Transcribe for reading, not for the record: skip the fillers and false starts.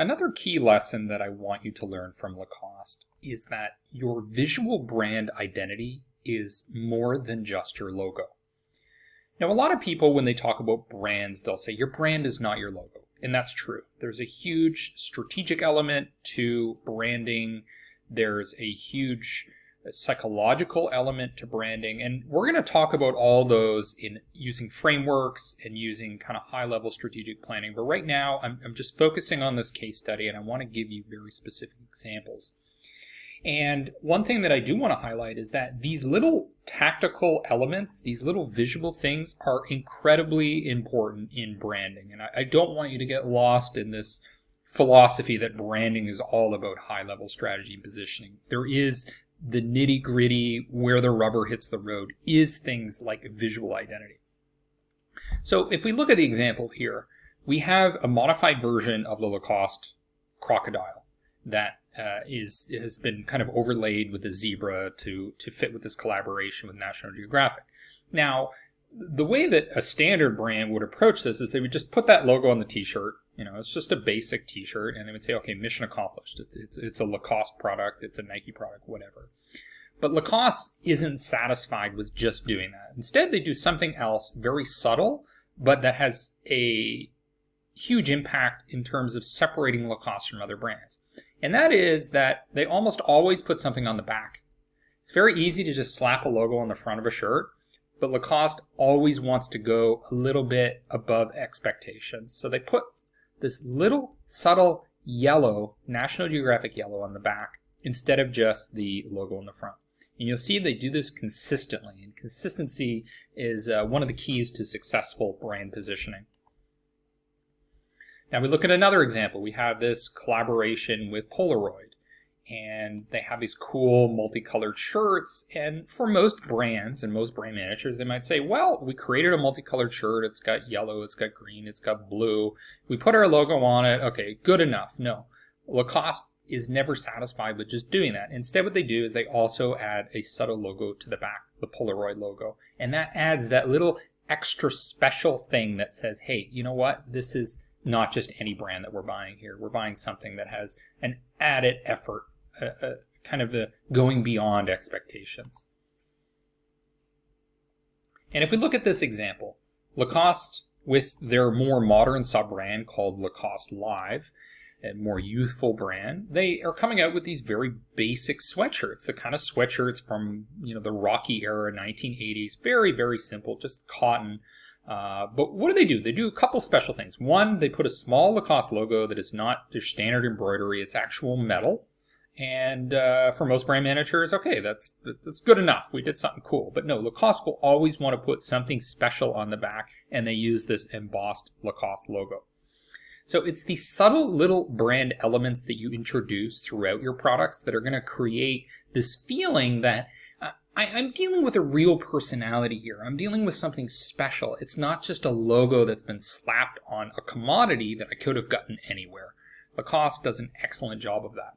Another key lesson that I want you to learn from Lacoste is that your visual brand identity is more than just your logo. Now, a lot of people, when they talk about brands, they'll say your brand is not your logo. And that's true. There's a huge strategic element to branding. There's a huge psychological element to branding. And we're going to talk about all those in using frameworks and using kind of high-level strategic planning. But right now, I'm just focusing on this case study, and I want to give you very specific examples. And one thing that I do want to highlight is that these little tactical elements, these little visual things, are incredibly important in branding. And I don't want you to get lost in this philosophy that branding is all about high-level strategy and positioning. There is the nitty-gritty, where the rubber hits the road, is things like visual identity. So if we look at the example here, we have a modified version of the Lacoste crocodile that has been kind of overlaid with a zebra to fit with this collaboration with National Geographic. Now, the way that a standard brand would approach this is they would just put that logo on the t-shirt. You know, it's just a basic t-shirt, and they would say, okay, mission accomplished. It's a Lacoste product, it's a Nike product, whatever. But Lacoste isn't satisfied with just doing that. Instead, they do something else very subtle, but that has a huge impact in terms of separating Lacoste from other brands. And that is that they almost always put something on the back. It's very easy to just slap a logo on the front of a shirt, but Lacoste always wants to go a little bit above expectations. So they put this little subtle yellow, National Geographic yellow on the back instead of just the logo on the front. And you'll see they do this consistently, and consistency is one of the keys to successful brand positioning. Now we look at another example. We have this collaboration with Polaroid, and they have these cool multicolored shirts. And for most brands and most brand managers, they might say, well, we created a multicolored shirt. It's got yellow, it's got green, it's got blue. We put our logo on it. Okay, good enough. No, Lacoste is never satisfied with just doing that. Instead, what they do is they also add a subtle logo to the back, the Polaroid logo. And that adds that little extra special thing that says, hey, you know what? This is not just any brand that we're buying here. We're buying something that has an added effort, kind of going beyond expectations. And if we look at this example, Lacoste, with their more modern sub-brand called Lacoste Live, a more youthful brand, they are coming out with these very basic sweatshirts, the kind of sweatshirts from the Rocky era, 1980s, very, very simple, just cotton. But what do? They do a couple special things. One, they put a small Lacoste logo that is not their standard embroidery, it's actual metal. And for most brand managers, okay, that's good enough. We did something cool. But no, Lacoste will always want to put something special on the back, and they use this embossed Lacoste logo. So it's these subtle little brand elements that you introduce throughout your products that are going to create this feeling that I'm dealing with a real personality here. I'm dealing with something special. It's not just a logo that's been slapped on a commodity that I could have gotten anywhere. Lacoste does an excellent job of that.